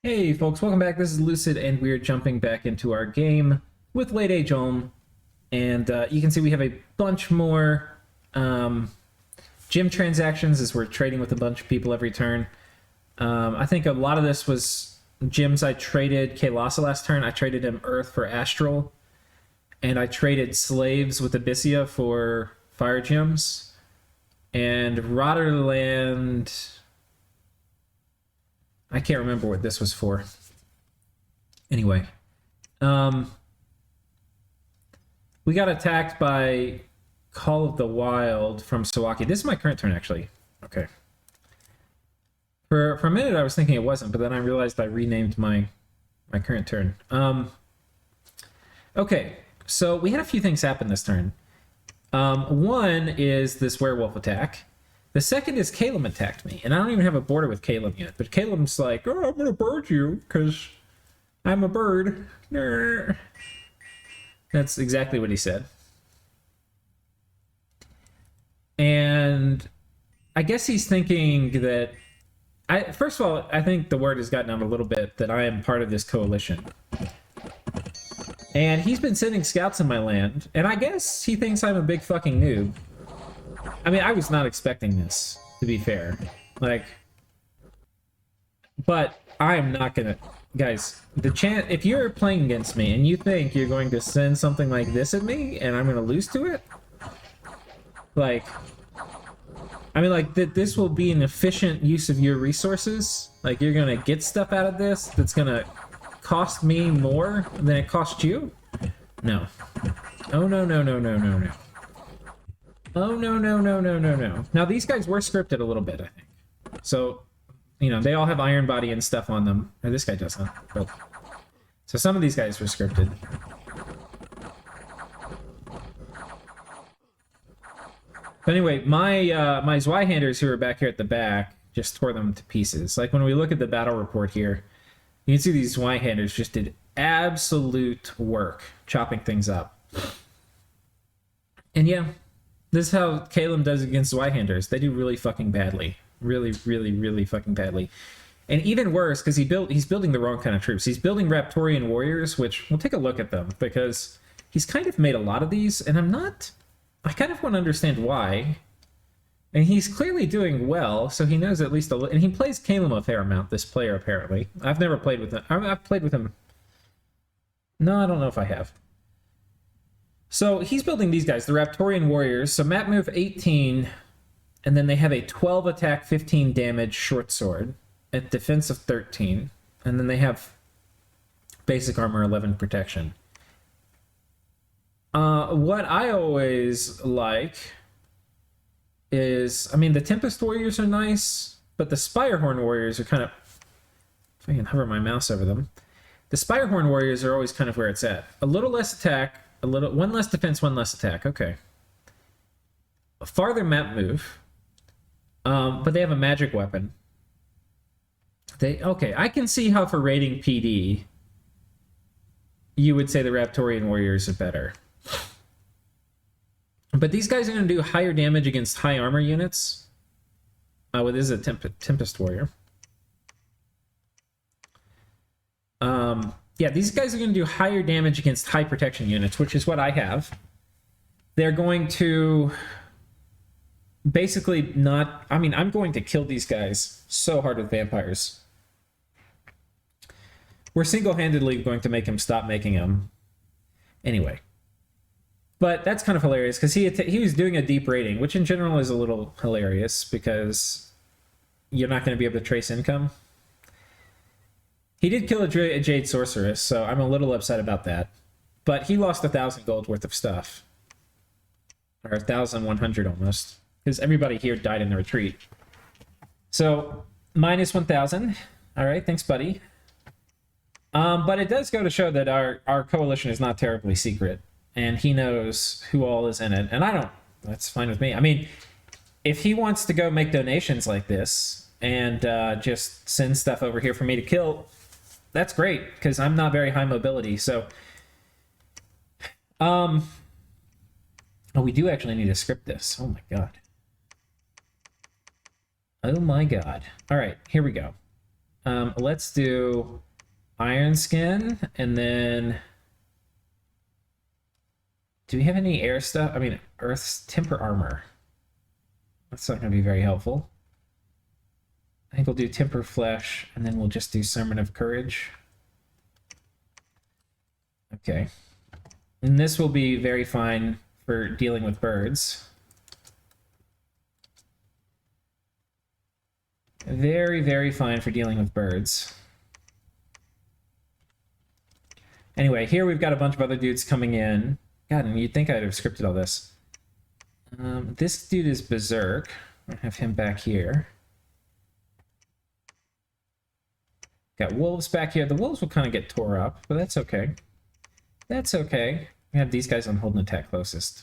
Hey folks, welcome back. This is Lucid, and we're jumping back into our game with Late Age Home. And you can see we have a bunch more gym transactions as we're trading with a bunch of people every turn. I think a lot of this was gyms I traded Caelum last turn. I traded him Earth for Astral, and I traded Slaves with Abyssia for Fire Gems. And Rotterdam... I can't remember what this was for. Anyway, we got attacked by Call of the Wild from Sawaki. This is my current turn, actually. Okay. For a minute, I was thinking it wasn't, but then I realized I renamed my current turn. Okay, so we had a few things happen this turn. One is this werewolf attack. The second is Caelum attacked me, and I don't even have a border with Caelum yet. But Caelum's like, "Oh, I'm gonna bird you because I'm a bird." That's exactly what he said. And I guess he's thinking that first of all, I think the word has gotten out a little bit that I am part of this coalition. And he's been sending scouts in my land, and I guess he thinks I'm a big fucking noob. I mean, I was not expecting this, to be fair. Like, but I am not gonna... Guys, the chance... If you're playing against me and you think you're going to send something like this at me and I'm gonna lose to it, like... I mean, like, this will be an efficient use of your resources. Like, you're gonna get stuff out of this that's gonna cost me more than it cost you? No. Oh, no, no, no, no, no, no. Oh, no, no, no, no, no, no. Now, these guys were scripted a little bit, I think. So, you know, they all have Iron Body and stuff on them. Or this guy doesn't. But... So some of these guys were scripted. But anyway, my Zweihanders who are back here at the back just tore them to pieces. Like, when we look at the battle report here, you can see these Zweihanders just did absolute work chopping things up. And yeah... This is how Caelum does against Zweihanders. They do really fucking badly. Really, really, really fucking badly. And even worse, because he's building the wrong kind of troops. He's building Raptorian warriors, which we'll take a look at them, because he's kind of made a lot of these, and I kind of want to understand why. And he's clearly doing well, so he knows at least and he plays Caelum a fair amount, this player, apparently. I've never played with him. I've played with him. No, I don't know if I have. So he's building these guys, the Raptorian warriors. So map move 18, and then they have a 12 attack, 15 damage short sword at defense of 13, and then they have basic armor, 11 protection. What I always like is, I mean, the Tempest warriors are nice, but the Spirehorn warriors are kind of... If I can hover my mouse over them. The Spirehorn warriors are always kind of where it's at. A little less attack, one less defense, one less attack. Okay. A farther map move. But they have a magic weapon. Okay, I can see how for raiding PD, you would say the Raptorian warriors are better. But these guys are going to do higher damage against high armor units. Well, this is a Tempest warrior. Yeah, these guys are going to do higher damage against high protection units, which is what I have. They're going to basically not... I mean, I'm going to kill these guys so hard with vampires. We're single-handedly going to make him stop making them. Anyway. But that's kind of hilarious, because he was doing a deep rating, which in general is a little hilarious, because you're not going to be able to trace income. He did kill a Jade Sorceress, so I'm a little upset about that. But he lost 1,000 gold worth of stuff. Or 1,100 almost. Because everybody here died in the retreat. So, minus 1,000. Alright, thanks, buddy. But it does go to show that our coalition is not terribly secret. And he knows who all is in it. And I don't... That's fine with me. I mean, if he wants to go make donations like this, and just send stuff over here for me to kill... That's great, because I'm not very high mobility, so... Oh, we do actually need to script this. Oh my god. Oh my god. Alright, here we go. Let's do iron skin, and then do we have any air stuff? I mean, Earth's temper armor. That's not going to be very helpful. I think we'll do temper flesh, and then we'll just do sermon of courage. Okay. And this will be very fine for dealing with birds. Very, very fine for dealing with birds. Anyway, here we've got a bunch of other dudes coming in. God, and you'd think I'd have scripted all this. This dude is Berserk. I have him back here. Got wolves back here. The wolves will kind of get tore up, but that's okay. That's okay. We have these guys on hold and attack closest.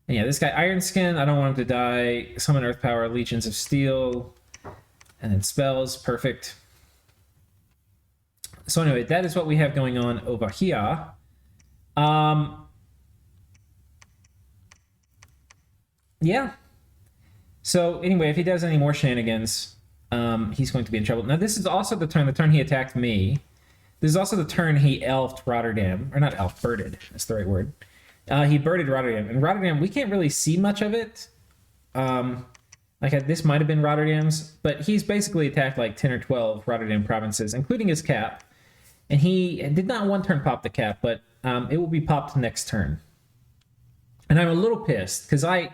And yeah, this guy, Iron Skin, I don't want him to die. Summon Earth Power, Legions of Steel, and then spells. Perfect. So anyway, that is what we have going on over here. Yeah. So anyway, if he does any more shenanigans, he's going to be in trouble. Now, this is also the turn he attacked me. This is also the turn he elfed Rotterdam. Or not elfed, birded. That's the right word. He birded Rotterdam. And Rotterdam, we can't really see much of it. This might have been Rotterdam's, but he's basically attacked like 10 or 12 Rotterdam provinces, including his cap. And he did not one turn pop the cap, but it will be popped next turn. And I'm a little pissed, because I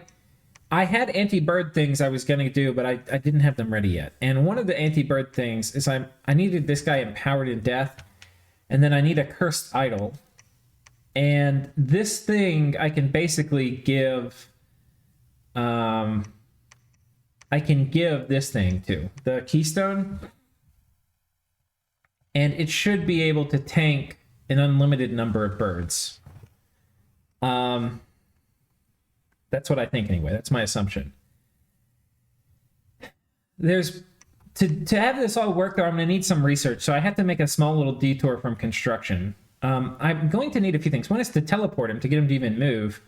had anti-bird things I was going to do, but I didn't have them ready yet. And one of the anti-bird things is I needed this guy empowered in death, and then I need a cursed idol. And this thing I can basically give... I can give this thing to, the keystone. And it should be able to tank an unlimited number of birds. That's what I think anyway. That's my assumption. There's to have this all work though, I'm gonna need some research. So I have to make a small little detour from construction. I'm going to need a few things. One is to teleport him to get him to even move.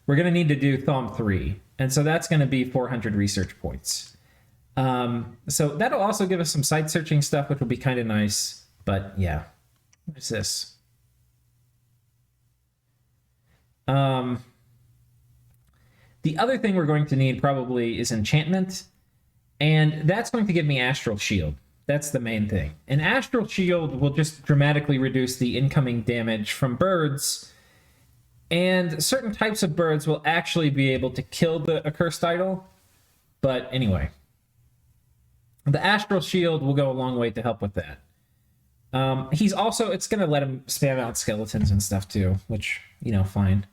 We're gonna need to do Thom 3. And so that's gonna be 400 research points. So that'll also give us some site searching stuff, which will be kind of nice. But yeah, what is this? The other thing we're going to need probably is enchantment, and that's going to give me Astral Shield. That's the main thing. And Astral Shield will just dramatically reduce the incoming damage from birds, and certain types of birds will actually be able to kill the accursed idol. But anyway, the Astral Shield will go a long way to help with that. He's also, it's going to let him spam out skeletons and stuff too, which, you know, fine.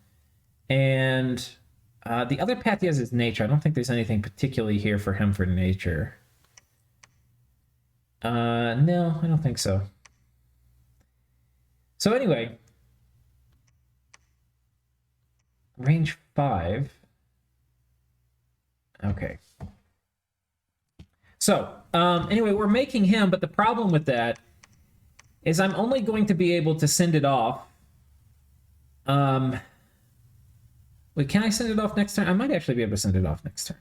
And the other path he has is nature. I don't think there's anything particularly here for him for nature. No, I don't think so. So anyway, range 5. Okay. So, anyway, we're making him, but the problem with that is I'm only going to be able to send it off. Wait, can I send it off next turn? I might actually be able to send it off next turn.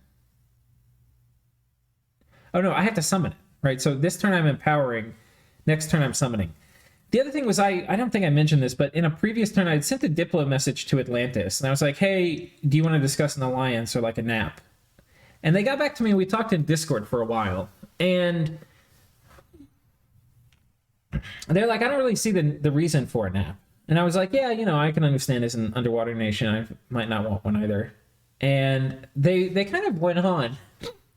Oh no, I have to summon it, right? So this turn I'm empowering, next turn I'm summoning. The other thing was, I don't think I mentioned this, but in a previous turn I'd sent a Diplo message to Atlantis, and I was like, hey, do you want to discuss an alliance or like a nap? And they got back to me and we talked in Discord for a while, and they're like, I don't really see the reason for a nap. And I was like, yeah, you know, I can understand as an underwater nation, I might not want one either. And they kind of went on.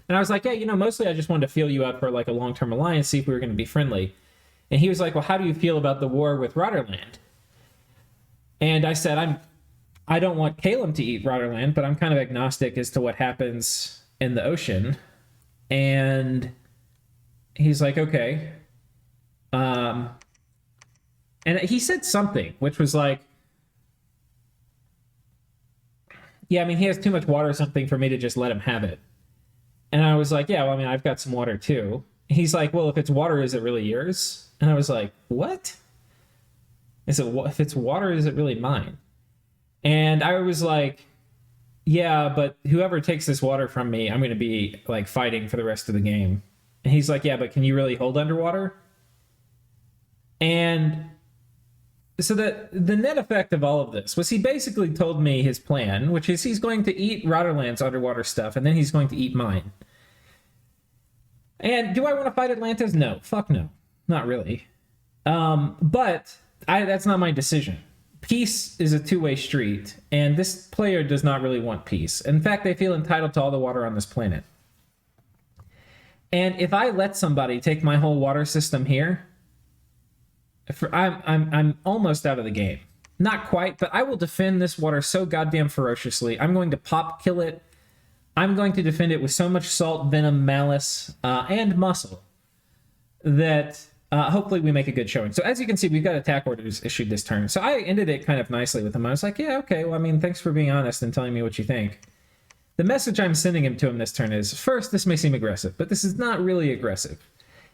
And I was like, yeah, you know, mostly I just wanted to feel you out for like a long-term alliance, see if we were going to be friendly. And he was like, well, how do you feel about the war with Rotterdam? And I said, I don't want Caelum to eat Rotterdam, but I'm kind of agnostic as to what happens in the ocean. And he's like, okay. And he said something, which was like, yeah, I mean, he has too much water or something for me to just let him have it. And I was like, yeah, well, I mean, I've got some water too. He's like, well, if it's water, is it really yours? And I was like, what? If it's water, is it really mine? And I was like, yeah, but whoever takes this water from me, I'm going to be like fighting for the rest of the game. And he's like, yeah, but can you really hold underwater? And so the net effect of all of this was he basically told me his plan, which is he's going to eat Rotterdam's underwater stuff, and then he's going to eat mine. And do I want to fight Atlantis? No. Fuck no. Not really. But that's not my decision. Peace is a two-way street, and this player does not really want peace. In fact, they feel entitled to all the water on this planet. And if I let somebody take my whole water system here, I'm almost out of the game. Not quite, but I will defend this water so goddamn ferociously. I'm going to kill it. I'm going to defend it with so much salt, venom, malice, and muscle that hopefully we make a good showing. So as you can see, we've got attack orders issued this turn. So I ended it kind of nicely with him. I was like, yeah, okay, well, I mean, thanks for being honest and telling me what you think. The message I'm sending him to him this turn is, first, this may seem aggressive, but this is not really aggressive.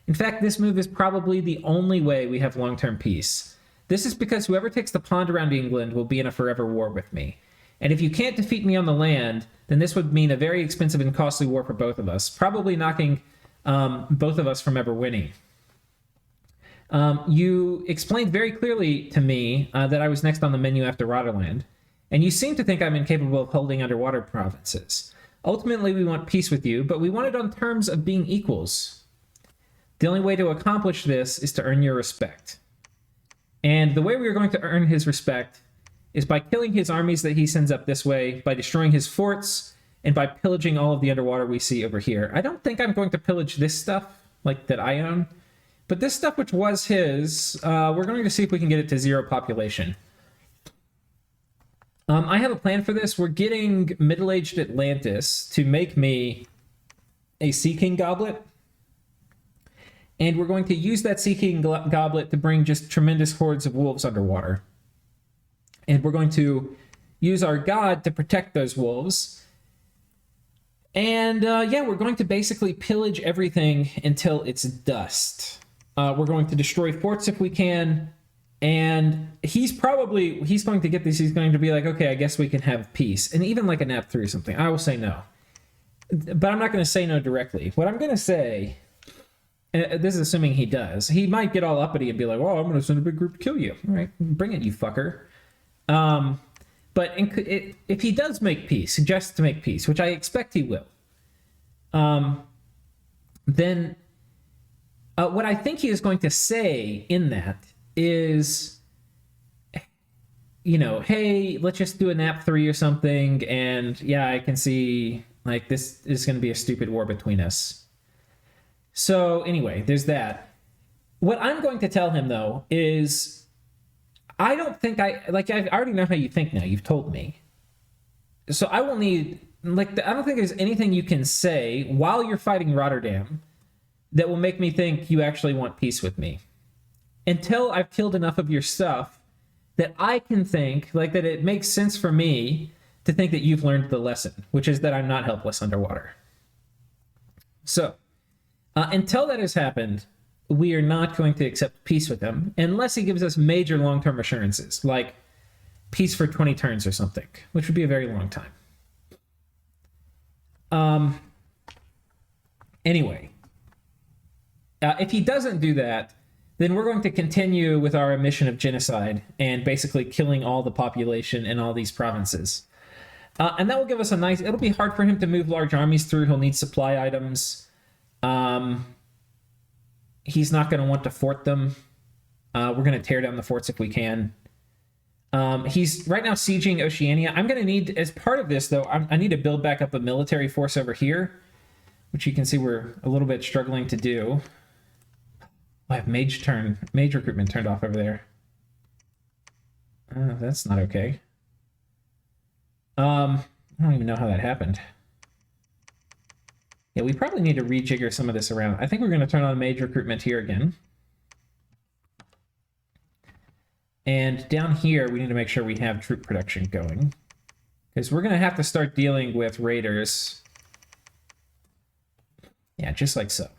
In fact, this move is probably the only way we have long-term peace. This is because whoever takes the pond around England will be in a forever war with me. And if you can't defeat me on the land, then this would mean a very expensive and costly war for both of us, probably knocking both of us from ever winning. You explained very clearly to me that I was next on the menu after Rotterdam, and you seem to think I'm incapable of holding underwater provinces. Ultimately, we want peace with you, but we want it on terms of being equals. The only way to accomplish this is to earn your respect. And the way we are going to earn his respect is by killing his armies that he sends up this way, by destroying his forts, and by pillaging all of the underwater we see over here. I don't think I'm going to pillage this stuff, like, that I own. But this stuff, which was his, we're going to see if we can get it to 0 population. I have a plan for this. We're getting middle-aged Atlantis to make me a Sea King goblet. And we're going to use that Sea King goblet to bring just tremendous hordes of wolves underwater. And we're going to use our god to protect those wolves. And yeah, we're going to basically pillage everything until it's dust. We're going to destroy forts if we can. And he's going to get this. He's going to be like, okay, I guess we can have peace. And even like a nap 3 or something, I will say no. But I'm not going to say no directly. What I'm going to say, and this is assuming he does, he might get all uppity and be like, well, I'm going to send a big group to kill you. All right, bring it, you fucker. But if he does make peace, suggests to make peace, which I expect he will, then what I think he is going to say in that is, you know, hey, let's just do a nap 3 or something, and yeah, I can see, like, this is going to be a stupid war between us. So anyway, there's that. What I'm going to tell him, though, is I don't think I already know how you think now. You've told me. So I will need, like, I don't think there's anything you can say while you're fighting Rotterdam that will make me think you actually want peace with me. Until I've killed enough of your stuff that I can think, like, that it makes sense for me to think that you've learned the lesson, which is that I'm not helpless underwater. So, until that has happened, we are not going to accept peace with him unless he gives us major long-term assurances, like peace for 20 turns or something, which would be a very long time. Anyway, if he doesn't do that, then we're going to continue with our mission of genocide and basically killing all the population in all these provinces. And that will give us a nice... It'll be hard for him to move large armies through. He'll need supply items. He's not going to want to fort them. We're going to tear down the forts if we can. He's right now sieging Oceania. I'm going to need, as part of this, though, I need to build back up a military force over here, which you can see we're a little bit struggling to do. I have mage recruitment turned off over there. That's not okay. I don't even know how that happened. Yeah, we probably need to rejigger some of this around. I think we're going to turn on mage recruitment here again. And down here, we need to make sure we have troop production going, because we're going to have to start dealing with raiders. Yeah, just like so.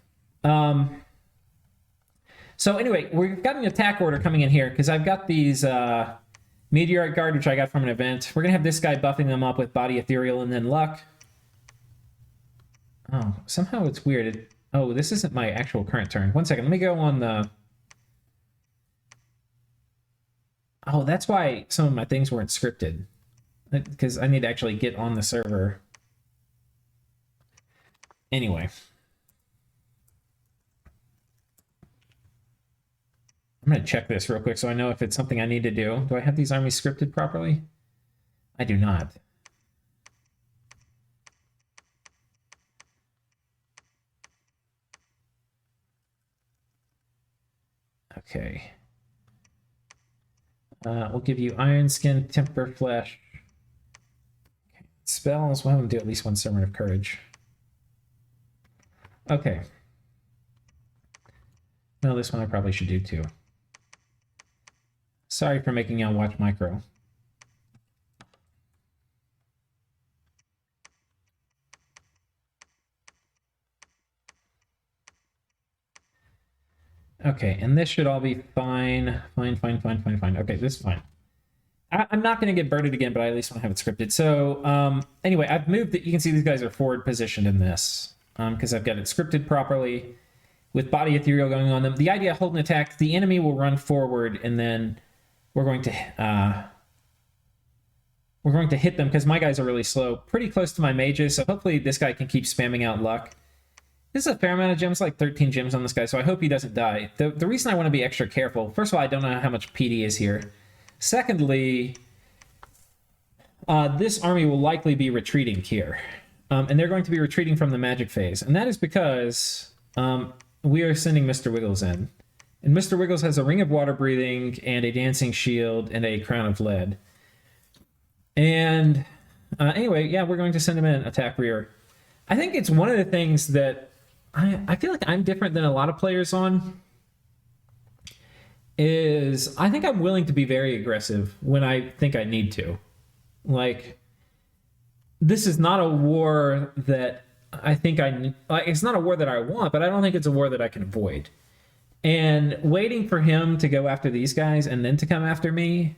So anyway, we've got an attack order coming in here, because I've got these Meteorite Guard, which I got from an event. We're going to have this guy buffing them up with Body Ethereal and then Luck. Oh, somehow it's weird. Oh, this isn't my actual current turn. One second, let me go on the... Oh, that's why some of my things weren't scripted. Because I need to actually get on the server. Anyway. I'm going to check this real quick so I know if it's something I need to do. Do I have these armies scripted properly? I do not. Okay. We'll give you Iron Skin, Temper Flesh. Okay. Spells, we'll have them do at least one Sermon of Courage. Okay. No, this one I probably should do too. Sorry for making y'all watch micro. Okay, and this should all be fine. Fine. Okay, this is fine. I'm not going to get birded again, but I at least want to have it scripted. So, anyway, I've moved it. You can see these guys are forward positioned in this because I've got it scripted properly with body ethereal going on them. The idea, hold an attack, the enemy will run forward, and then we're going to hit them because my guys are really slow, pretty close to my mages. So hopefully this guy can keep spamming out luck. This is a fair amount of gems, like 13 gems on this guy, so I hope he doesn't die. The reason I want to be extra careful, first of all, I don't know how much PD is here. Secondly, this army will likely be retreating here. And they're going to be retreating from the magic phase. And that is because we are sending Mr. Wiggles in. And Mr. Wiggles has a Ring of Water Breathing and a Dancing Shield and a Crown of Lead. And anyway, yeah, we're going to send him in, attack rear. I think it's one of the things that I feel like I'm different than a lot of players on, is I think I'm willing to be very aggressive when I think I need to. Like, this is not a war that I think it's not a war that I want, but I don't think it's a war that I can avoid. And waiting for him to go after these guys and then to come after me,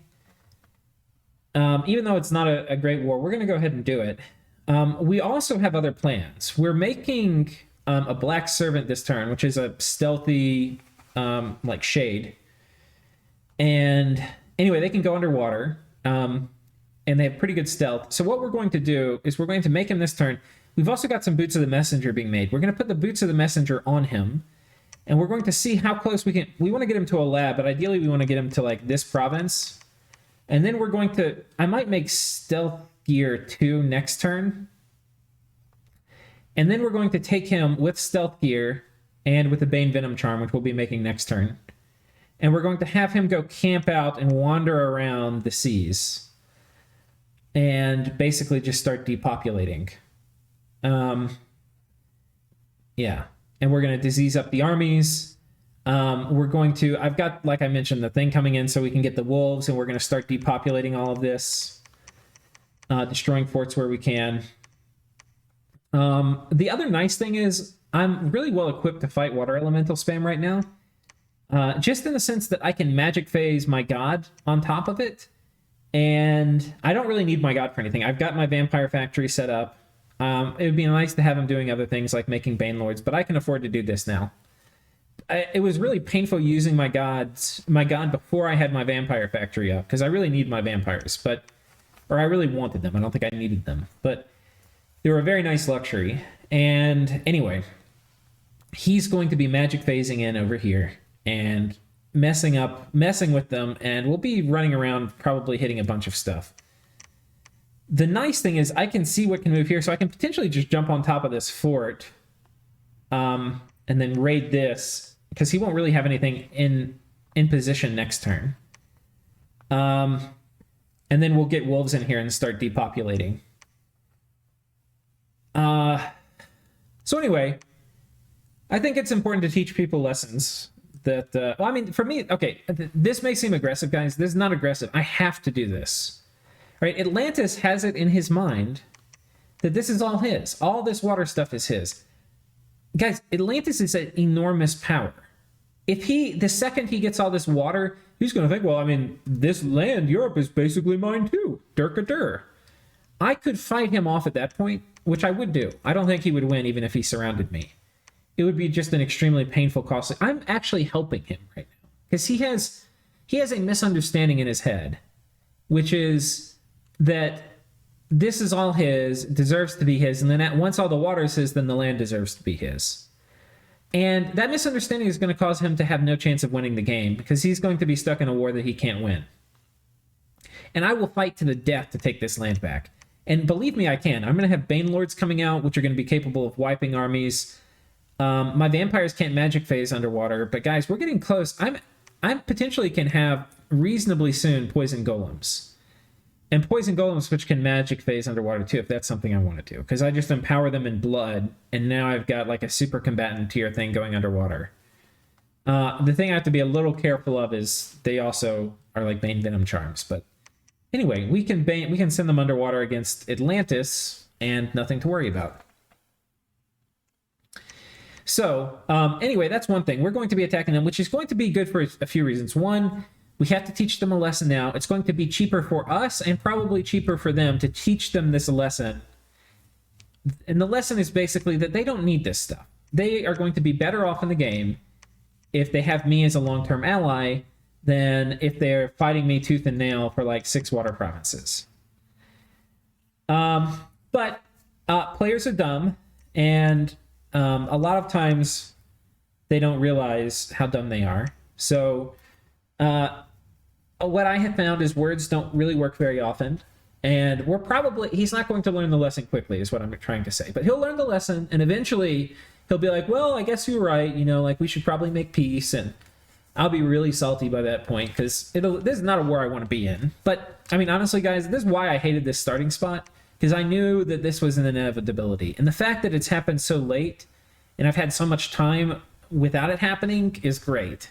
even though it's not a great war, we're going to go ahead and do it. We also have other plans. We're making a Black Servant this turn, which is a stealthy, like, shade. And anyway, they can go underwater, and they have pretty good stealth. So what we're going to do is we're going to make him this turn. We've also got some Boots of the Messenger being made. We're going to put the Boots of the Messenger on him, and we're going to see how close we can... We want to get him to a lab, but ideally we want to get him to, like, this province. And then we're going to... I might make Stealth Gear 2 next turn. And then we're going to take him with Stealth Gear and with the Bane Venom Charm, which we'll be making next turn. And we're going to have him go camp out and wander around the seas. And basically just start depopulating. Yeah. And we're going to disease up the armies. We're going to... I've got, like I mentioned, the thing coming in so we can get the wolves, and we're going to start depopulating all of this. Destroying forts where we can. The other nice thing is I'm really well equipped to fight water elemental spam right now. Just in the sense that I can magic phase my god on top of it. And I don't really need my god for anything. I've got my vampire factory set up. It would be nice to have him doing other things like making Bane Lords, but I can afford to do this now. It was really painful using my god before I had my vampire factory up, because I really need my vampires, or I really wanted them. I don't think I needed them, but they were a very nice luxury. And anyway, he's going to be magic phasing in over here and messing with them, and we'll be running around probably hitting a bunch of stuff. The nice thing is I can see what can move here, so I can potentially just jump on top of this fort and then raid this, because he won't really have anything in position next turn. And then we'll get wolves in here and start depopulating. So anyway, I think it's important to teach people lessons that, well, I mean, for me, okay, this may seem aggressive, guys. This is not aggressive. I have to do this. Right? Atlantis has it in his mind that this is all his. All this water stuff is his. Guys, Atlantis is an enormous power. If the second he gets all this water, he's going to think, well, I mean, this land, Europe, is basically mine too. Durka-dur. I could fight him off at that point, which I would do. I don't think he would win even if he surrounded me. it would be just an extremely painful, costly. I'm actually helping him right now because he has a misunderstanding in his head, which is that this is all his, deserves to be his, and then once all the water is his, then the land deserves to be his. And that misunderstanding is going to cause him to have no chance of winning the game because he's going to be stuck in a war that he can't win. And I will fight to the death to take this land back. And believe me, I can. I'm going to have Bane Lords coming out, which are going to be capable of wiping armies. My vampires can't magic phase underwater, but guys, we're getting close. I potentially can have reasonably soon poison golems. And poison golems, which can magic phase underwater too, if that's something I want to do. Because I just empower them in blood, and now I've got like a super combatant tier thing going underwater. The thing I have to be a little careful of is they also are like Bane Venom charms. But anyway, we can send them underwater against Atlantis, and nothing to worry about. So anyway, that's one thing. We're going to be attacking them, which is going to be good for a few reasons. One, we have to teach them a lesson now. It's going to be cheaper for us and probably cheaper for them to teach them this lesson. And the lesson is basically that they don't need this stuff. They are going to be better off in the game if they have me as a long-term ally than if they're fighting me tooth and nail for like 6 water provinces. But players are dumb, and a lot of times they don't realize how dumb they are. So what I have found is words don't really work very often, and he's not going to learn the lesson quickly is what I'm trying to say, but he'll learn the lesson, and eventually he'll be like, well, I guess you're right, like we should probably make peace, and I'll be really salty by that point because this is not a war I want to be in. But I mean, honestly, guys, this is why I hated this starting spot, because I knew that this was an inevitability, and the fact that it's happened so late and I've had so much time without it happening is great.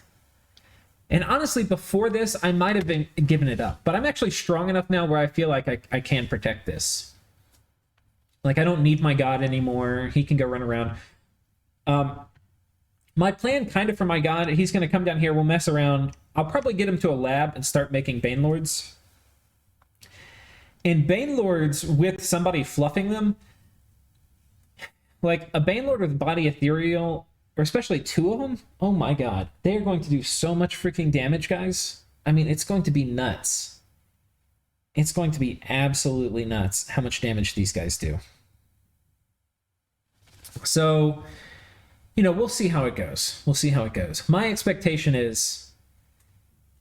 And honestly, before this, I might have been giving it up. But I'm actually strong enough now where I feel like I can protect this. Like, I don't need my god anymore. He can go run around. My plan kind of for my god, he's going to come down here. We'll mess around. I'll probably get him to a lab and start making Bane Lords. And Bane Lords with somebody fluffing them, like a Bane Lord with body ethereal, or especially 2 of them, oh my god. They are going to do so much freaking damage, guys. I mean, it's going to be nuts. It's going to be absolutely nuts how much damage these guys do. So, we'll see how it goes. We'll see how it goes. My expectation is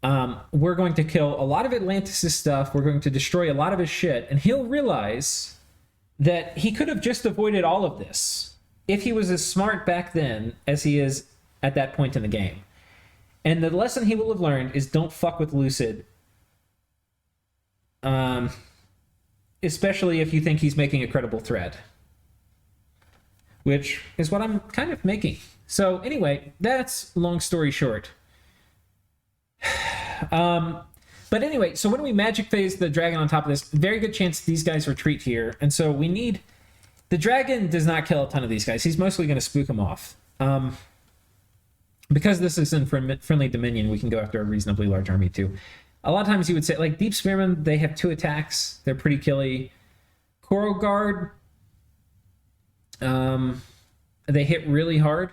we're going to kill a lot of Atlantis' stuff. We're going to destroy a lot of his shit, and he'll realize that he could have just avoided all of this if he was as smart back then as he is at that point in the game. And the lesson he will have learned is don't fuck with Lucid. Especially if you think he's making a credible threat. Which is what I'm kind of making. So anyway, that's long story short. But anyway, so when we magic phase the dragon on top of this, very good chance these guys retreat here. And so we need... The dragon does not kill a ton of these guys. He's mostly going to spook them off. Because this is in friendly dominion, we can go after a reasonably large army too. A lot of times you would say, like, Deep Spearmen, they have 2 attacks. They're pretty killy. Coral Guard, they hit really hard.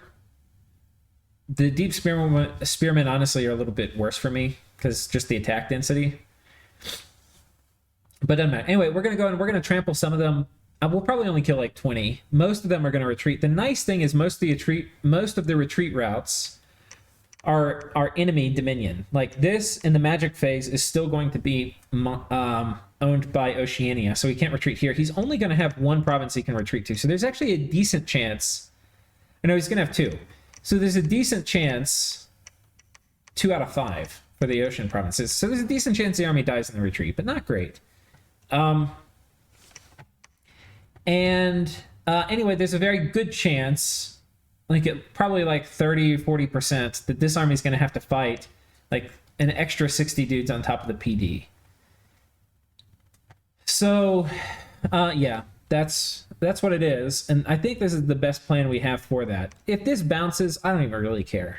The Deep Spearmen honestly are a little bit worse for me, because just the attack density. But doesn't matter. Anyway, we're going to go and we're going to trample some of them. We'll probably only kill like 20. Most of them are going to retreat. The nice thing is most of the retreat routes are enemy dominion. Like this in the magic phase is still going to be owned by Oceania, so he can't retreat here. He's only going to have 1 province he can retreat to. So there's actually a decent chance. No, he's going to have 2. So there's a decent chance 2 out of 5 for the ocean provinces. So there's a decent chance the army dies in the retreat, but not great. Anyway, there's a very good chance, probably like 30-40%, that this army is going to have to fight like an extra 60 dudes on top of the PD. So, yeah, that's what it is, and I think this is the best plan we have for that. If this bounces, I don't even really care.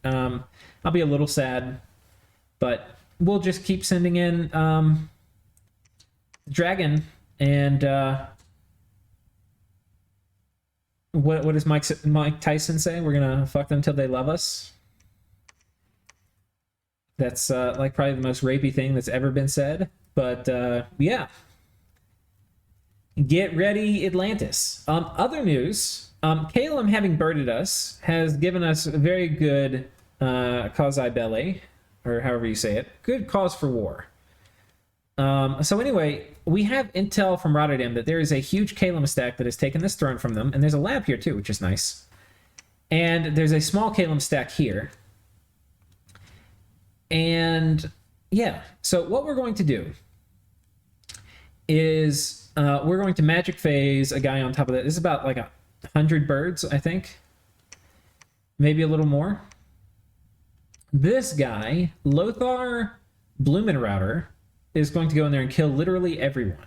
I'll be a little sad, but we'll just keep sending in Dragon, and What does Mike Tyson say? We're gonna fuck them till they love us. That's like probably the most rapey thing that's ever been said. But yeah, get ready, Atlantis. Other news: Caelum, having birded us, has given us a very good causae belli, or however you say it, good cause for war. So anyway, we have intel from Rotterdam that there is a huge Caelum stack that has taken this throne from them, and there's a lab here too, which is nice. And there's a small Caelum stack here. And yeah, so what we're going to do is we're going to magic phase a guy on top of that. This is about like 100 birds, I think. Maybe a little more. This guy, Lothar Blumenrauter, is going to go in there and kill literally everyone.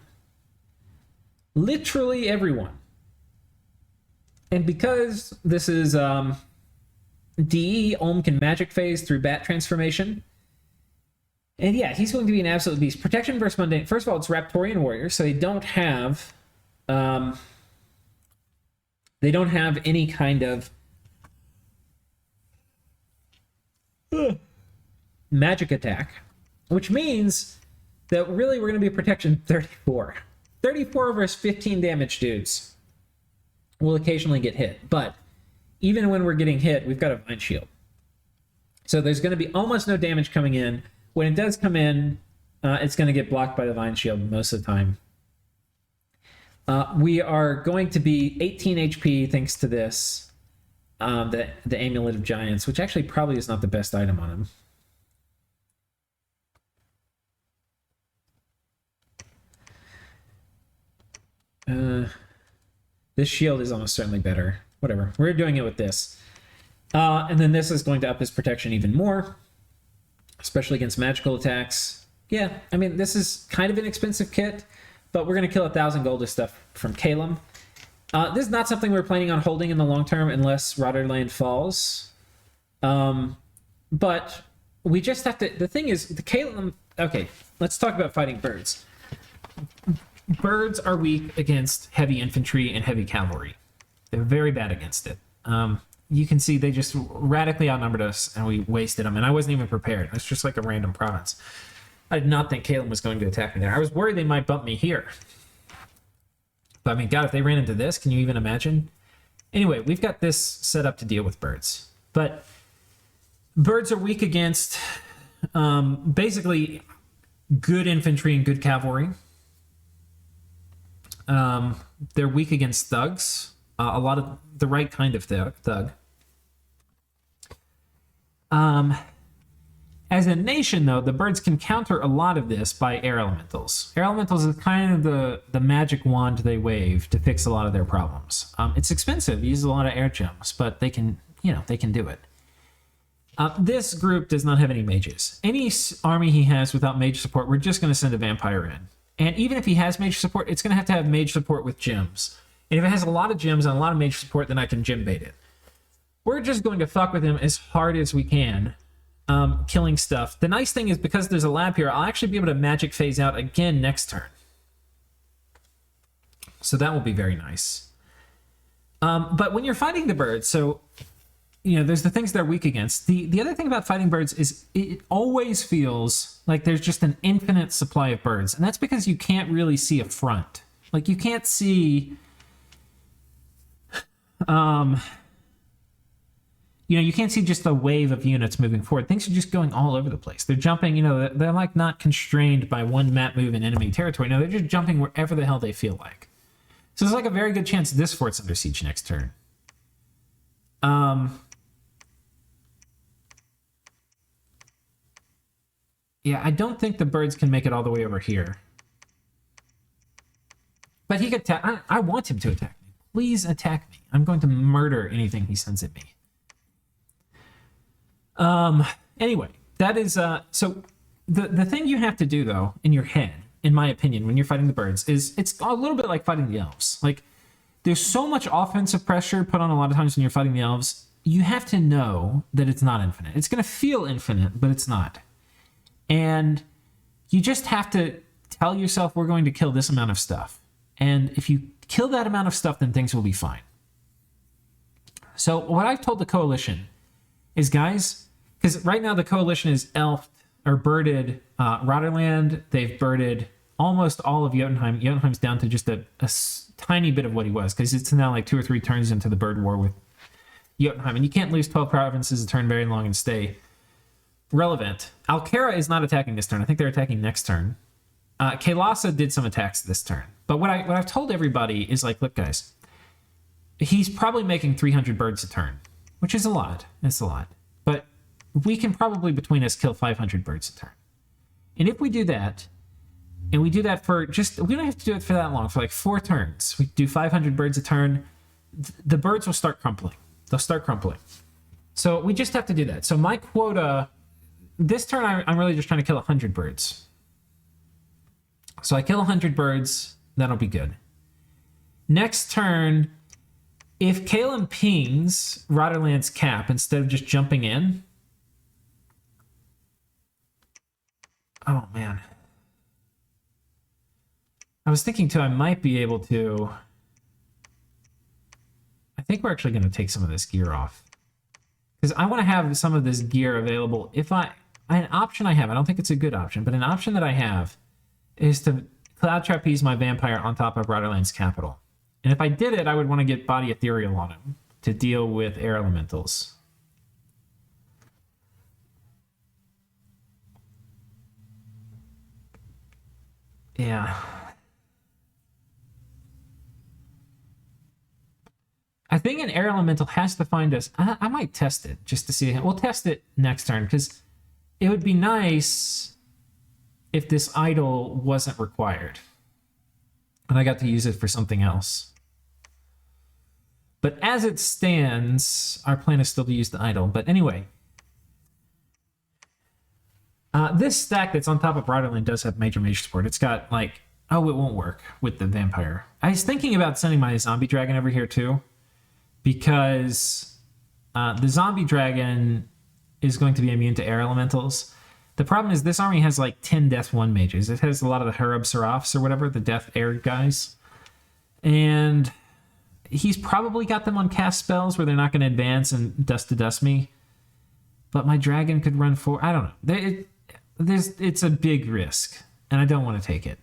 Literally everyone. And because this is DE, Olm can magic phase through bat transformation. And yeah, he's going to be an absolute beast. Protection versus mundane. First of all, it's Raptorian warriors, so they don't have any kind of magic attack, which means that really we're going to be protection 34. 34 versus 15 damage dudes. We'll occasionally get hit, but even when we're getting hit, we've got a Vine Shield. So there's going to be almost no damage coming in. When it does come in, it's going to get blocked by the Vine Shield most of the time. We are going to be 18 HP thanks to this, the Amulet of Giants, which actually probably is not the best item on him. This shield is almost certainly better. Whatever. We're doing it with this. And then this is going to up his protection even more, especially against magical attacks. Yeah, I mean, this is kind of an expensive kit, but we're going to kill 1,000 gold of stuff from Caelum. This is not something we're planning on holding in the long term unless Rotterdam falls. But we just have to... The thing is, the Caelum... Okay, let's talk about fighting birds. Birds are weak against heavy infantry and heavy cavalry. They're very bad against it. You can see they just radically outnumbered us, and we wasted them, and I wasn't even prepared. It's just like a random province. I did not think Caelum was going to attack me there. I was worried they might bump me here. But I mean, God, if they ran into this, can you even imagine? Anyway, we've got this set up to deal with birds. But birds are weak against basically good infantry and good cavalry. They're weak against thugs. A lot of the right kind of thug. As a nation, though, the birds can counter a lot of this by air elementals. Air elementals is kind of the magic wand they wave to fix a lot of their problems. It's expensive, uses a lot of air gems, but they can do it. This group does not have any mages. Any army he has without mage support, we're just going to send a vampire in. And even if he has mage support, it's going to have mage support with gems. And if it has a lot of gems and a lot of mage support, then I can gem bait it. We're just going to fuck with him as hard as we can, killing stuff. The nice thing is, because there's a lab here, I'll actually be able to magic phase out again next turn. So that will be very nice. But when you're fighting the birds, so, there's the things they're weak against. The other thing about fighting birds is it always feels like there's just an infinite supply of birds. And that's because you can't really see a front. Like, you can't see... you can't see just a wave of units moving forward. Things are just going all over the place. They're jumping, they're like not constrained by one map move in enemy territory. No, they're just jumping wherever the hell they feel like. So there's like a very good chance this fort's under siege next turn. Yeah, I don't think the birds can make it all the way over here. But he could attack. I want him to attack me. Please attack me. I'm going to murder anything he sends at me. Anyway, that is, so the thing you have to do, though, in your head, in my opinion, when you're fighting the birds, is it's a little bit like fighting the elves. Like, there's so much offensive pressure put on a lot of times when you're fighting the elves, you have to know that it's not infinite. It's going to feel infinite, but it's not. And you just have to tell yourself, we're going to kill this amount of stuff. And if you kill that amount of stuff, then things will be fine. So what I've told the coalition is, guys, because right now the coalition is elfed or birded Rotterdam. They've birded almost all of Jotunheim. Jotunheim's down to just a tiny bit of what he was, because it's now like 2 or 3 turns into the bird war with Jotunheim, and you can't lose 12 provinces a turn very long and stay relevant. Archaea is not attacking this turn. I think they're attacking next turn. Caelum did some attacks this turn. But what I've told everybody is, like, look, guys, he's probably making 300 birds a turn, which is a lot. It's a lot. But we can probably, between us, kill 500 birds a turn. And if we do that, and we do that for just, we don't have to do it for that long, for like 4 turns. We do 500 birds a turn, the birds will start crumpling. They'll start crumpling. So we just have to do that. So my quota, this turn, I'm really just trying to kill 100 birds. So I kill 100 birds, that'll be good. Next turn, if Caelum pings Rotterdam's cap instead of just jumping in, oh man. I was thinking too, I might be able to, I think we're actually going to take some of this gear off, because I want to have some of this gear available. If an option I have, I don't think it's a good option, but an option that I have is to cloud trapeze my vampire on top of Rotterdam's capital. And if I did it, I would want to get body ethereal on him to deal with air elementals. Yeah. I think an air elemental has to find us. I might test it just to see. We'll test it next turn, because it would be nice if this idol wasn't required and I got to use it for something else. But as it stands, our plan is still to use the idol. But anyway, this stack that's on top of Rotterdam does have major mage support. It's got like, oh, it won't work with the vampire. I was thinking about sending my zombie dragon over here too, because the zombie dragon is going to be immune to air elementals. The problem is this army has like 10 Death 1 mages. It has a lot of the Harab Seraphs or whatever, the Death Air guys. And he's probably got them on cast spells where they're not going to advance and dust to dust me. But my dragon could run for, I don't know. It's a big risk, and I don't want to take it.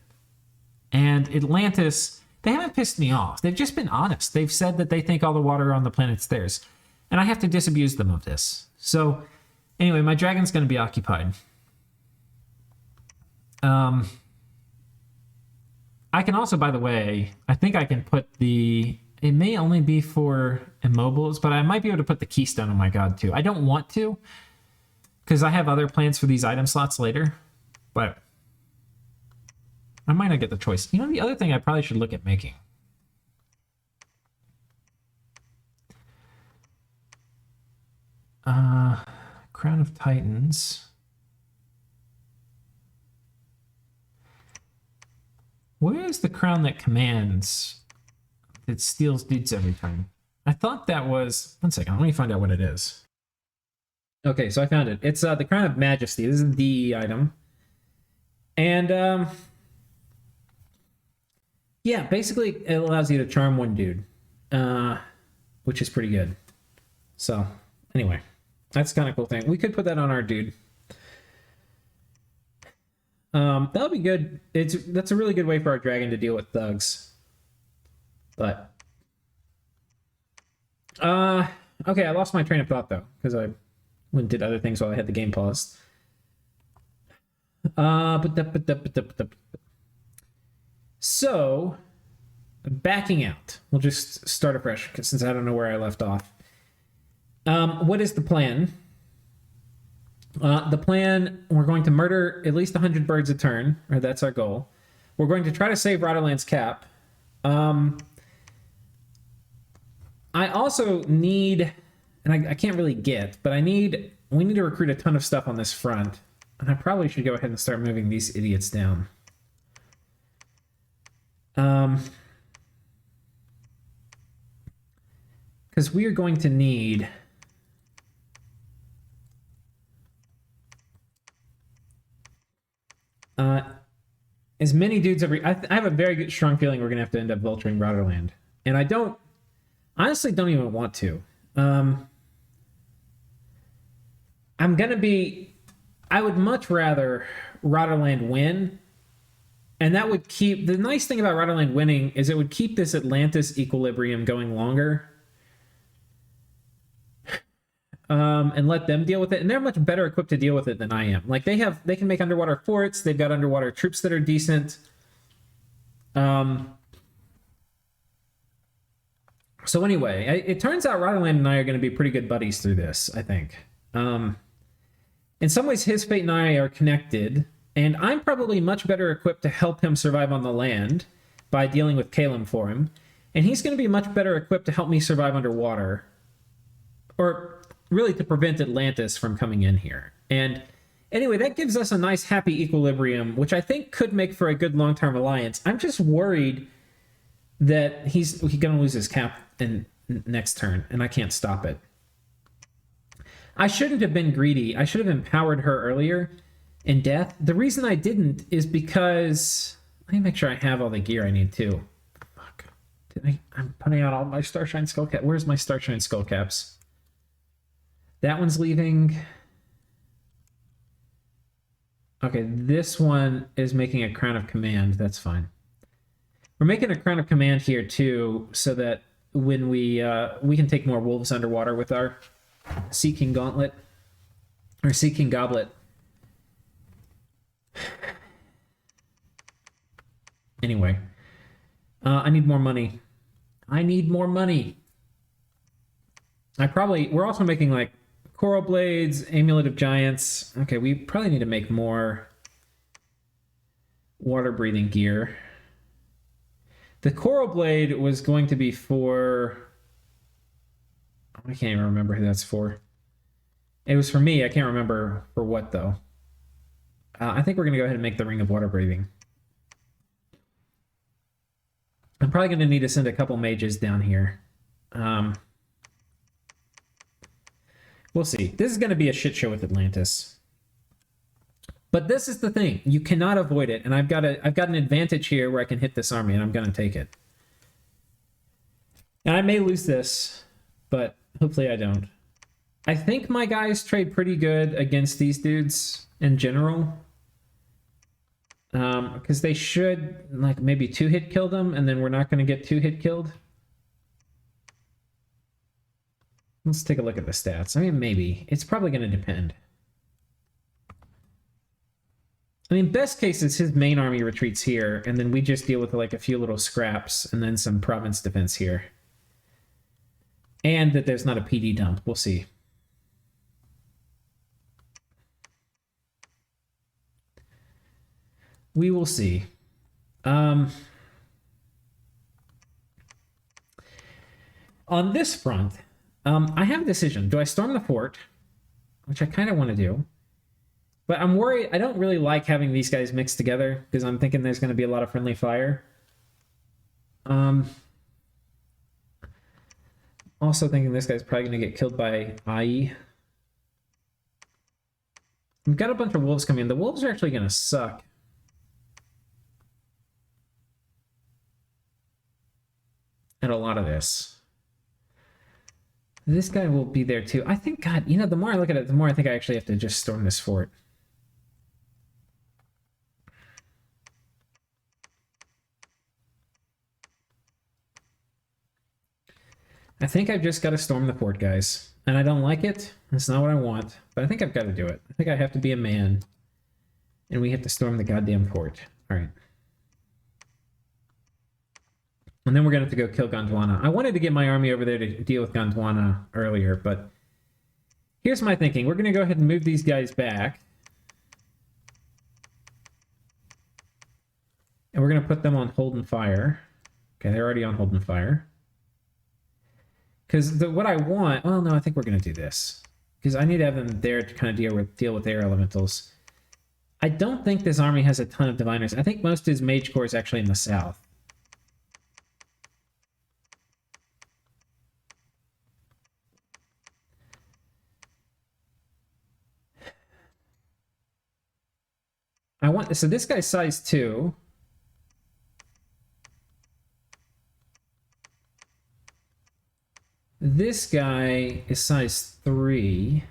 And Atlantis, they haven't pissed me off. They've just been honest. They've said that they think all the water on the planet's theirs. And I have to disabuse them of this. So, anyway, my dragon's going to be occupied. I can also, by the way, I think I can put it may only be for immobiles, but I might be able to put the keystone on my god too. I don't want to, because I have other plans for these item slots later, but I might not get the choice. You know, the other thing I probably should look at making. Crown of Titans. Where is the crown that commands, that steals dudes every time? I thought that was, one second, let me find out what it is. Okay, so I found it. It's the Crown of Majesty. This is the item. And, yeah, basically it allows you to charm one dude, which is pretty good. So, anyway, that's kind of cool thing. We could put that on our dude. That'll be good. That's a really good way for our dragon to deal with thugs. But okay, I lost my train of thought though, because I went and did other things while I had the game paused. So backing out. We'll just start afresh, since I don't know where I left off. What is the plan? The plan, we're going to murder at least 100 birds a turn, or that's our goal. We're going to try to save Rotterdam's cap. I also need, and I can't really get, but we need to recruit a ton of stuff on this front. And I probably should go ahead and start moving these idiots down. Because we are going to need as many dudes every. I have a very strong feeling we're gonna have to end up vulturing Rotterdam, and I honestly don't even want to. I'm gonna be. I would much rather Rotterdam win, and that would keep. The nice thing about Rotterdam winning is it would keep this Atlantis equilibrium going longer. And let them deal with it, and they're much better equipped to deal with it than I am. Like they can make underwater forts. They've got underwater troops that are decent. So anyway, it turns out Rotterdam and I are going to be pretty good buddies through this, I think. In some ways, his fate and I are connected, and I'm probably much better equipped to help him survive on the land by dealing with Caelum for him, and he's going to be much better equipped to help me survive underwater, or really to prevent Atlantis from coming in here. And anyway, that gives us a nice happy equilibrium, which I think could make for a good long-term alliance. I'm just worried that he's going to lose his cap in next turn, and I can't stop it. I shouldn't have been greedy. I should have empowered her earlier in death. The reason I didn't is because... Let me make sure I have all the gear I need, too. Fuck. I'm putting out all my Starshine Skullcaps. Where's my Starshine Skullcaps? That one's leaving. Okay, this one is making a Crown of Command. That's fine. We're making a Crown of Command here, too, so that when we can take more wolves underwater with our Sea King Gauntlet. Or Sea King Goblet. Anyway. I need more money. I need more money. We're also making, like, Coral Blades, Amulet of Giants. Okay, we probably need to make more water-breathing gear. The Coral Blade was going to be for... I can't even remember who that's for. It was for me. I can't remember for what, though. I think we're going to go ahead and make the Ring of Water Breathing. I'm probably going to need to send a couple mages down here. We'll see. This is going to be a shit show with Atlantis. But this is the thing. You cannot avoid it. And I've got an advantage here where I can hit this army, and I'm going to take it. And I may lose this, but hopefully I don't. I think my guys trade pretty good against these dudes in general. Because they should, like, maybe 2-hit kill them, and then we're not going to get 2-hit killed. Let's take a look at the stats. I mean, maybe. It's probably going to depend. I mean, best case is his main army retreats here, and then we just deal with, like, a few little scraps, and then some province defense here. And that there's not a PD dump. We'll see. We will see. On this front... I have a decision. Do I storm the fort? Which I kind of want to do. But I'm worried. I don't really like having these guys mixed together because I'm thinking there's going to be a lot of friendly fire. Also thinking this guy's probably going to get killed by IE. We've got a bunch of wolves coming in. The wolves are actually going to suck. At a lot of this. This guy will be there too. I think, God, you know, the more I look at it, the more I think I actually have to just storm this fort. I think I've just got to storm the fort, guys. And I don't like it. That's not what I want. But I think I've got to do it. I think I have to be a man. And we have to storm the goddamn fort. All right. And then we're going to have to go kill Gondwana. I wanted to get my army over there to deal with Gondwana earlier, but here's my thinking. We're going to go ahead and move these guys back. And we're going to put them on hold and fire. Okay, they're already on hold and fire. Because what I want... Well, no, I think we're going to do this. Because I need to have them there to kind of deal with air elementals. I don't think this army has a ton of diviners. I think most of his mage corps is actually in the south. So this guy's size 2. this guy is size 3.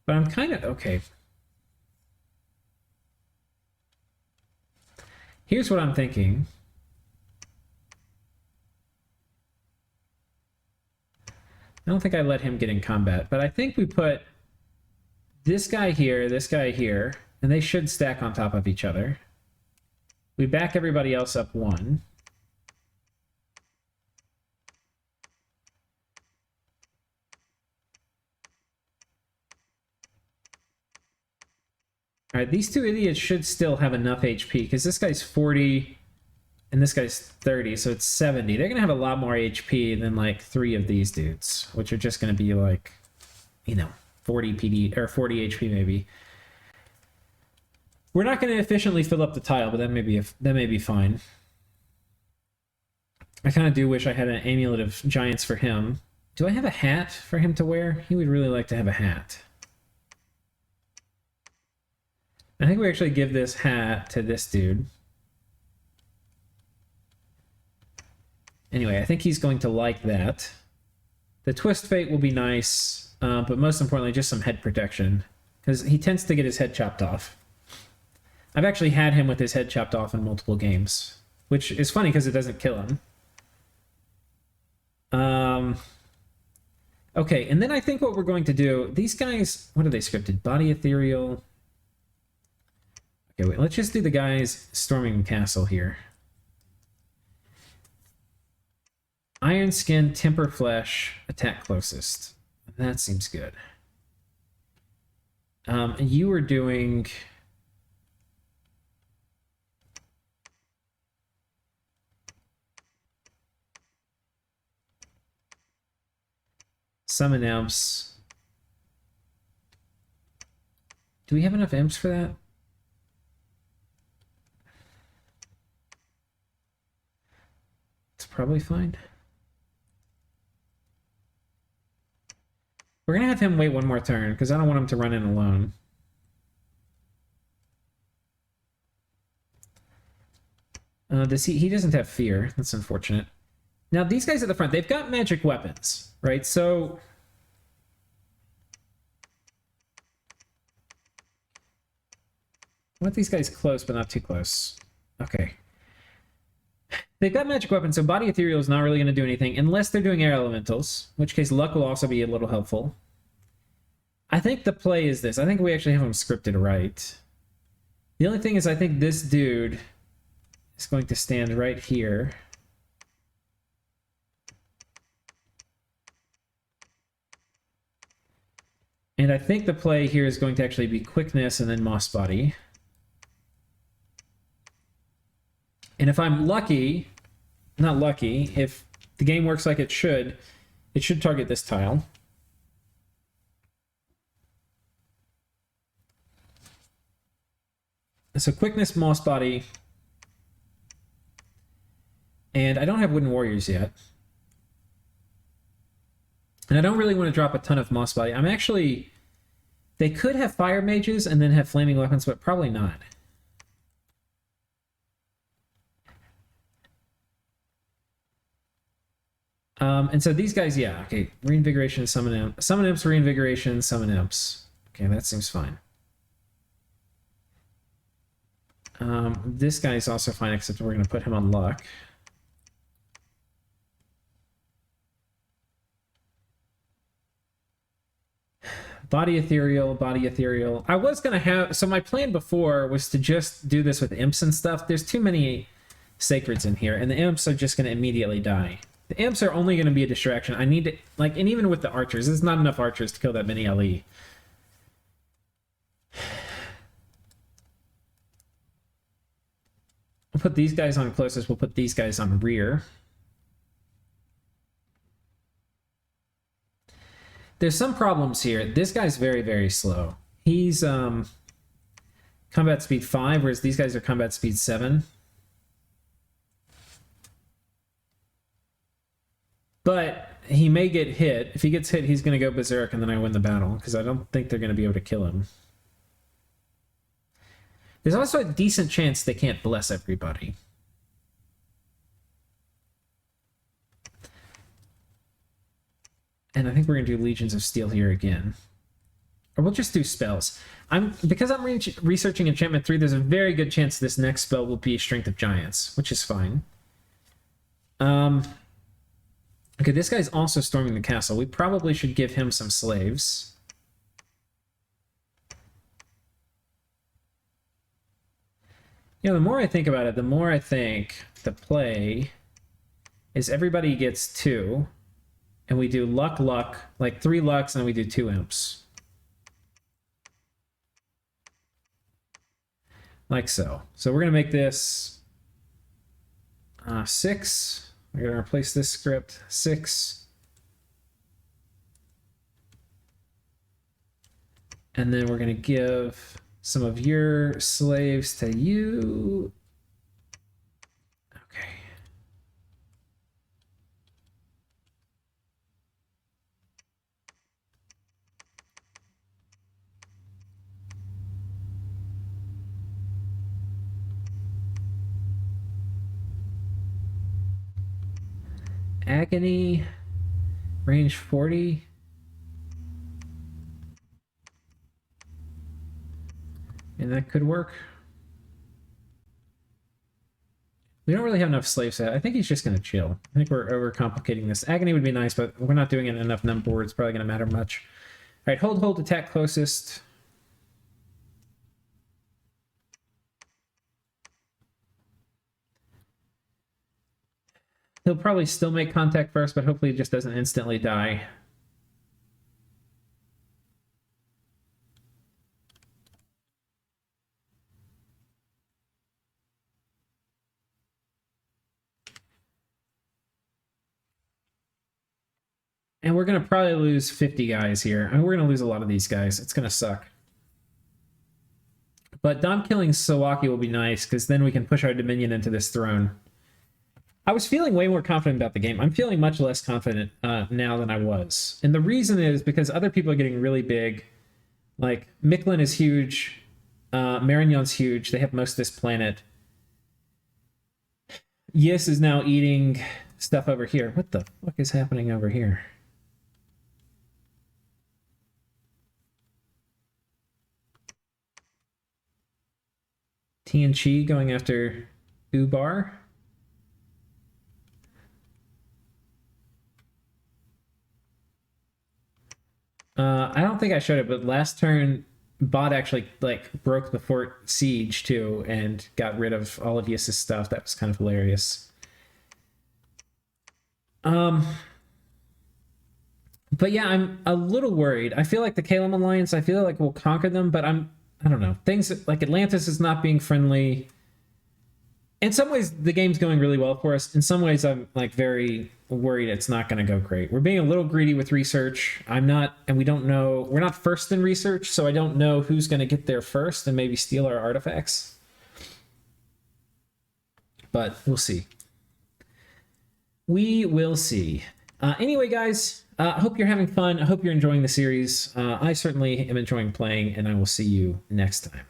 But I'm kind of... Okay. Here's what I'm thinking. I don't think I let him get in combat, but I think we put this guy here, and they should stack on top of each other. We back everybody else up 1. All right, these two idiots should still have enough HP, because this guy's 40 and this guy's 30, so it's 70. They're going to have a lot more HP than, like, 3 of these dudes, which are just going to be, like, you know, 40 PD, or 40 HP maybe. We're not going to efficiently fill up the tile, but that may be fine. I kind of do wish I had an amulet of giants for him. Do I have a hat for him to wear? He would really like to have a hat. I think we actually give this hat to this dude. Anyway, I think he's going to like that. The twist fate will be nice, but most importantly, just some head protection, because he tends to get his head chopped off. I've actually had him with his head chopped off in multiple games, which is funny because it doesn't kill him. Okay, and then I think what we're going to do, these guys, what are they scripted? Body Ethereal. Okay, wait, let's just do the guys storming the castle here. Iron Skin, Temper Flesh, attack closest. That seems good. You were doing... Summon imps. Do we have enough imps for that? It's probably fine. We're gonna have him wait one more turn because I don't want him to run in alone. He doesn't have fear. That's unfortunate. Now these guys at the front, they've got magic weapons, right? So I want these guys close, but not too close. Okay. They've got magic weapons, so Body Ethereal is not really going to do anything, unless they're doing air elementals, in which case luck will also be a little helpful. I think the play is this. I think we actually have them scripted right. The only thing is I think this dude is going to stand right here. And I think the play here is going to actually be quickness and then moss body. And if I'm lucky, not lucky, if the game works like it should target this tile. So quickness, moss body. And I don't have wooden warriors yet. And I don't really want to drop a ton of moss body. I'm actually... They could have fire mages and then have flaming weapons, but probably not. And so these guys, yeah, okay. Reinvigoration, summon imps. Summon imps, reinvigoration, summon imps. Okay, that seems fine. This guy is also fine, except we're going to put him on luck. Body Ethereal, Body Ethereal. I was going to have... So my plan before was to just do this with imps and stuff. There's too many sacreds in here, and the imps are just going to immediately die. The imps are only going to be a distraction. I need to... Like, and even with the archers, there's not enough archers to kill that many LE. We'll put these guys on closest. We'll put these guys on rear. There's some problems here. This guy's very, very slow. He's combat speed 5, whereas these guys are combat speed 7. But he may get hit. If he gets hit, he's going to go berserk, and then I win the battle, because I don't think they're going to be able to kill him. There's also a decent chance they can't bless everybody. And I think we're going to do Legions of Steel here again. Or we'll just do spells. Because I'm researching Enchantment 3, there's a very good chance this next spell will be Strength of Giants, which is fine. Okay, this guy's also storming the castle. We probably should give him some slaves. You know, the more I think about it, the more I think the play is everybody gets 2, and we do luck, like 3 lucks, and we do 2 imps. Like so. So we're going to make this 6. We're going to replace this script 6. And then we're going to give some of your slaves to you. Okay. Agony, range 40. And that could work. We don't really have enough slave set. I think he's just going to chill. I think we're overcomplicating this. Agony would be nice, but we're not doing it in enough number. It's probably going to matter much. All right, hold, attack closest. He'll probably still make contact first, but hopefully he just doesn't instantly die. And we're going to probably lose 50 guys here. I mean, we're going to lose a lot of these guys. It's going to suck. But Dom killing Sawaki will be nice, because then we can push our Dominion into this throne. I was feeling way more confident about the game. I'm feeling much less confident now than I was. And the reason is because other people are getting really big. Like, Mictlan is huge. Marignon's huge. They have most of this planet. Yis is now eating stuff over here. What the fuck is happening over here? Tianchi going after Ubar. I don't think I showed it, but last turn, Bot actually like broke the fort siege too and got rid of all of Yis's stuff. That was kind of hilarious. But yeah, I'm a little worried. I feel like the Caelum Alliance, I feel like we'll conquer them, but I don't know. Things like Atlantis is not being friendly. In some ways, the game's going really well for us. In some ways, I'm like very worried it's not going to go great. We're being a little greedy with research. I'm not, and we don't know. We're not first in research, so I don't know who's going to get there first and maybe steal our artifacts. But we'll see. We will see. Anyway, guys, I hope you're having fun. I hope you're enjoying the series. I certainly am enjoying playing, and I will see you next time.